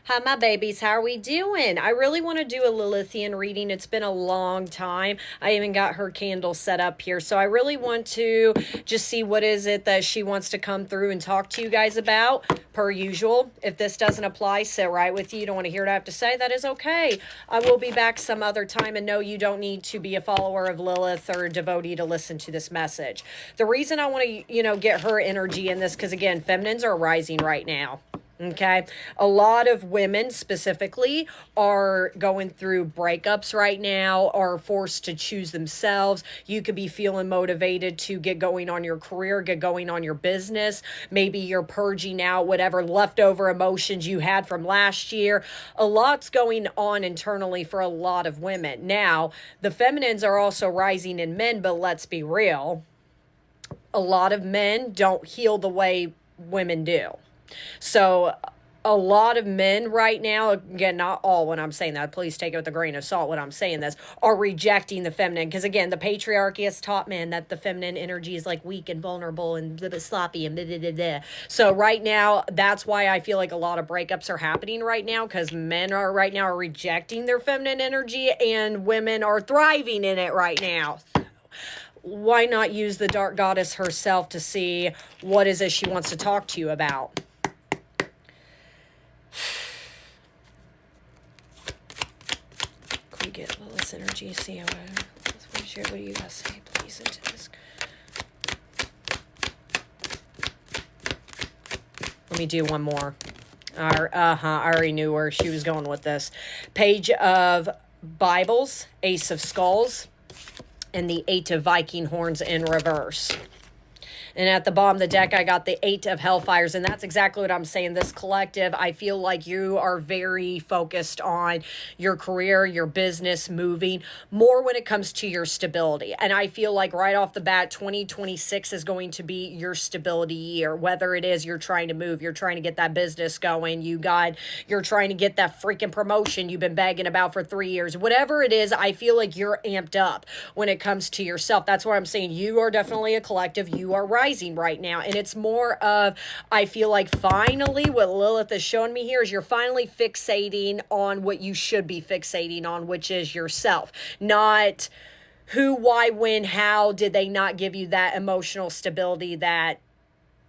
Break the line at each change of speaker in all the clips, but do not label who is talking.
Hi, my babies. How are we doing? I really want to do a Lilithian reading. It's been a long time. I even got her candle set up here. So I really want to just see what is it that she wants to come through and talk to you guys about. Per usual, if this doesn't apply, sit right with you. You don't want to hear what I have to say. That is okay. I will be back some other time. And no, you don't need to be a follower of Lilith or a devotee to listen to this message. The reason I want to, get her energy in this, because again, feminines are rising right now. Okay. A lot of women specifically are going through breakups right now, are forced to choose themselves. You could be feeling motivated to get going on your career, get going on your business. Maybe you're purging out whatever leftover emotions you had from last year. A lot's going on internally for a lot of women. Now, the feminines are also rising in men, but let's be real. A lot of men don't heal the way women do. So a lot of men right now, again, not all when I'm saying that, please take it with a grain of salt when I'm saying this, are rejecting the feminine. Because again, the patriarchy has taught men that the feminine energy is like weak and vulnerable and sloppy and blah, blah, blah, blah. So right now, that's why I feel like a lot of breakups are happening right now, because men are right now are rejecting their feminine energy and women are thriving in it right now. Why not use the dark goddess herself to see what is it she wants to talk to you about? Can we get Lilith's energy? See what do you guys say, please, into this? Let me do one more. I already knew where she was going with this. Page of Bibles, Ace of Skulls, and the 8 of Viking horns in reverse. And at the bottom of the deck, I got the 8 of Hellfires. And that's exactly what I'm saying. This collective, I feel like you are very focused on your career, your business, moving, more when it comes to your stability. And I feel like right off the bat, 2026 is going to be your stability year. Whether it is you're trying to move, you're trying to get that business going, you're trying to get that freaking promotion you've been begging about for 3 years. Whatever it is, I feel like you're amped up when it comes to yourself. That's what I'm saying. You are definitely a collective. You are right right now, and it's more of, I feel like finally what Lilith is showing me here is you're finally fixating on what you should be fixating on, which is yourself, not who, why, when, how did they not give you that emotional stability that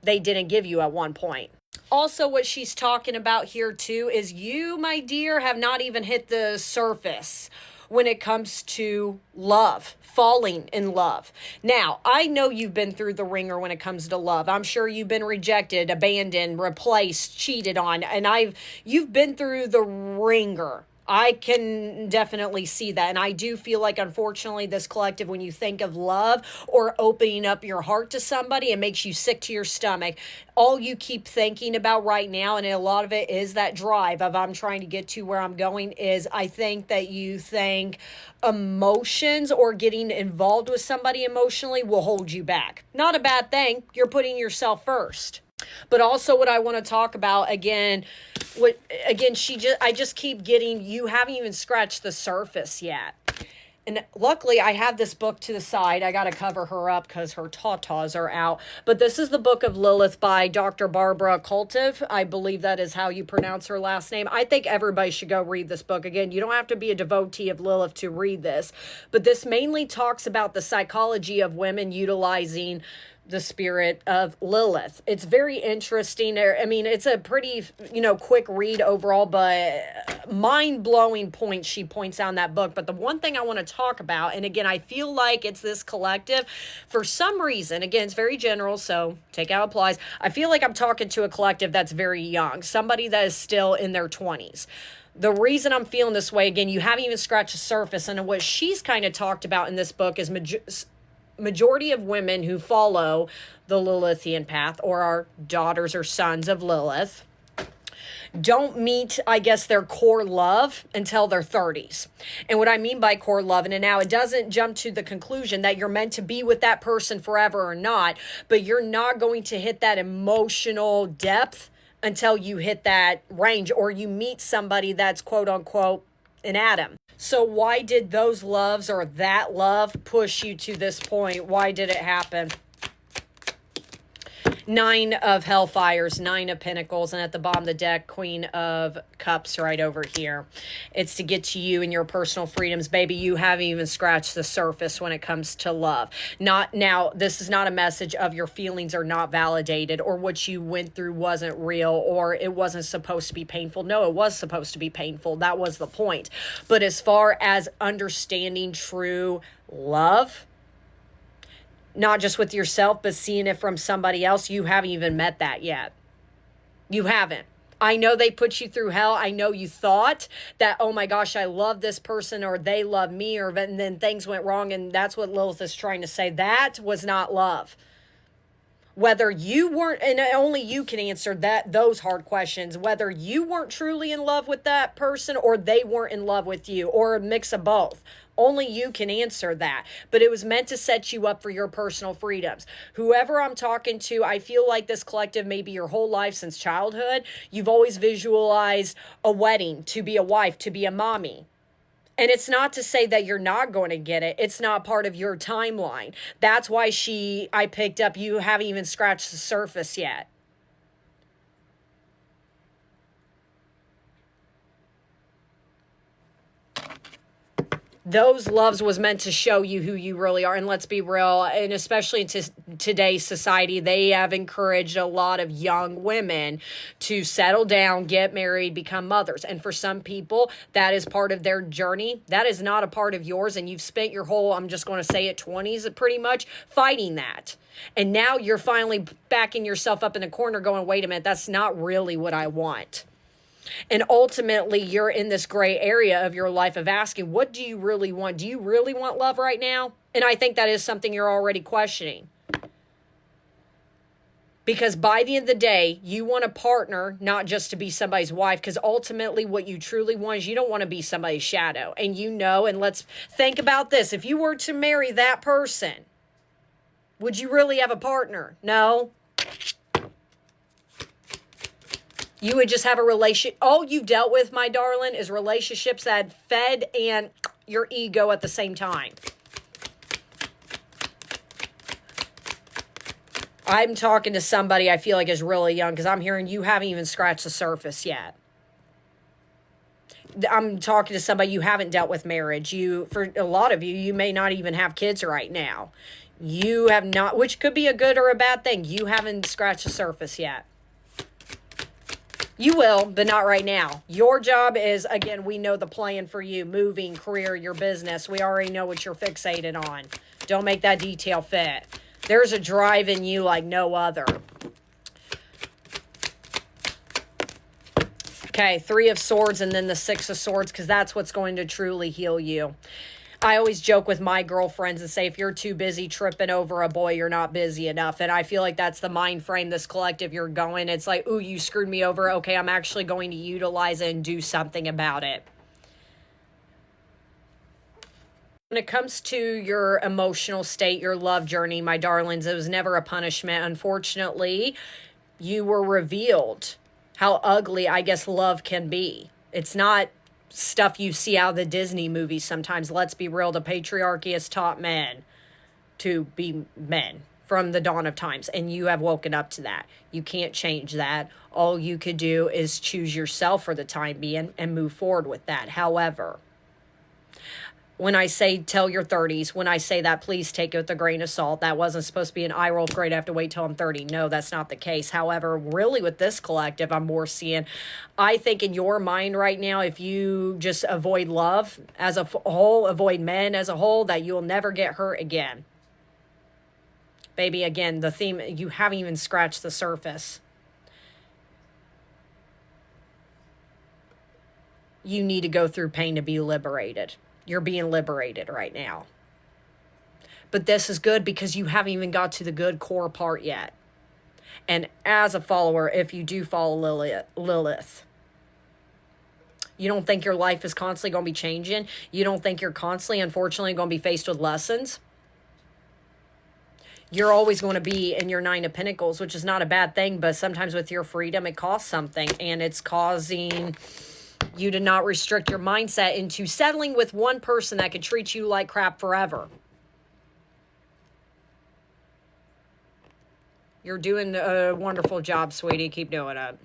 they didn't give you at one point. Also, what she's talking about here too is you, my dear, have not even hit the surface when it comes to love, falling in love. Now, I know you've been through the ringer when it comes to love. I'm sure you've been rejected, abandoned, replaced, cheated on, and you've been through the ringer. I can definitely see that. And I do feel like, unfortunately, this collective, when you think of love or opening up your heart to somebody, it makes you sick to your stomach. All you keep thinking about right now, and a lot of it is that drive of I'm trying to get to where I'm going, is I think that you think emotions or getting involved with somebody emotionally will hold you back. Not a bad thing. You're putting yourself first. But also what I want to talk about again, I just keep getting, you haven't even scratched the surface yet. And luckily I have this book to the side. I got to cover her up because her tatas are out. But this is the Book of Lilith by Dr. Barbara Kultiv. I believe that is how you pronounce her last name. I think everybody should go read this book. Again, you don't have to be a devotee of Lilith to read this. But this mainly talks about the psychology of women utilizing the spirit of Lilith. It's very interesting. I mean, it's a pretty, quick read overall, but mind-blowing points she points out in that book. But the one thing I want to talk about, and again, I feel like it's this collective, for some reason, again, it's very general, so take out applies. I feel like I'm talking to a collective that's very young, somebody that is still in their 20s. The reason I'm feeling this way, again, you haven't even scratched the surface, and what she's kind of talked about in this book is majority of women who follow the Lilithian path or are daughters or sons of Lilith don't meet, I guess, their core love until their 30s. And what I mean by core love, and now it doesn't jump to the conclusion that you're meant to be with that person forever or not, but you're not going to hit that emotional depth until you hit that range or you meet somebody that's quote unquote an Adam. So why did those loves or that love push you to this point? Why did it happen? Nine of Hellfires, Nine of Pentacles, and at the bottom of the deck, Queen of Cups right over here. It's to get to you and your personal freedoms. Baby, you haven't even scratched the surface when it comes to love. Not now, this is not a message of your feelings are not validated or what you went through wasn't real or it wasn't supposed to be painful. No, it was supposed to be painful. That was the point. But as far as understanding true love, not just with yourself, but seeing it from somebody else, you haven't even met that yet. You haven't. I know they put you through hell. I know you thought that, oh my gosh, I love this person or they love me, or and then things went wrong. And that's what Lilith is trying to say. That was not love. Whether you weren't, and only you can answer those hard questions, whether you weren't truly in love with that person or they weren't in love with you, or a mix of both. Only you can answer that. But it was meant to set you up for your personal freedoms. Whoever I'm talking to, I feel like this collective, maybe your whole life since childhood, you've always visualized a wedding, to be a wife, to be a mommy. And it's not to say that you're not going to get it. It's not part of your timeline. That's why I picked up, you haven't even scratched the surface yet. Those loves was meant to show you who you really are. And let's be real, and especially in today's society, they have encouraged a lot of young women to settle down, get married, become mothers. And for some people, that is part of their journey. That is not a part of yours. And you've spent your whole, I'm just going to say it, 20s pretty much fighting that. And now you're finally backing yourself up in a corner going, wait a minute, that's not really what I want. And ultimately, you're in this gray area of your life of asking, what do you really want? Do you really want love right now? And I think that is something you're already questioning. Because by the end of the day, you want a partner, not just to be somebody's wife, because ultimately what you truly want is you don't want to be somebody's shadow. And you know, and let's think about this. If you were to marry that person, would you really have a partner? No. You would just have a relationship. All you dealt with, my darling, is relationships that fed and your ego at the same time. I'm talking to somebody I feel like is really young because I'm hearing you haven't even scratched the surface yet. I'm talking to somebody you haven't dealt with marriage. For a lot of you, you may not even have kids right now. You have not, which could be a good or a bad thing. You haven't scratched the surface yet. You will, but not right now. Your job is, again, we know the plan for you. Moving, career, your business. We already know what you're fixated on. Don't make that detail fit. There's a drive in you like no other. Okay, 3 of Swords and then the 6 of Swords, because that's what's going to truly heal you. I always joke with my girlfriends and say, if you're too busy tripping over a boy, you're not busy enough. And I feel like that's the mind frame, this collective you're going. It's like, ooh, you screwed me over. Okay, I'm actually going to utilize it and do something about it. When it comes to your emotional state, your love journey, my darlings, it was never a punishment. Unfortunately, you were revealed how ugly, I guess, love can be. It's not stuff you see out of the Disney movies sometimes. Let's be real. The patriarchy has taught men to be men from the dawn of times, and you have woken up to that. You can't change that. All you could do is choose yourself for the time being and move forward with that. However, when I say tell your 30s, when I say that, please take it with a grain of salt. That wasn't supposed to be an eye roll. Great, I have to wait till I'm 30. No, that's not the case. However, really with this collective, I'm more seeing, I think in your mind right now, if you just avoid love as a whole, avoid men as a whole, that you'll never get hurt again. Baby, again, the theme, you haven't even scratched the surface. You need to go through pain to be liberated. You're being liberated right now. But this is good because you haven't even got to the good core part yet. And as a follower, if you do follow Lilith, you don't think your life is constantly going to be changing? You don't think you're constantly, unfortunately, going to be faced with lessons? You're always going to be in your 9 of Pentacles, which is not a bad thing, but sometimes with your freedom, it costs something, and it's causing you to not restrict your mindset into settling with one person that could treat you like crap forever. You're doing a wonderful job, sweetie. Keep doing it.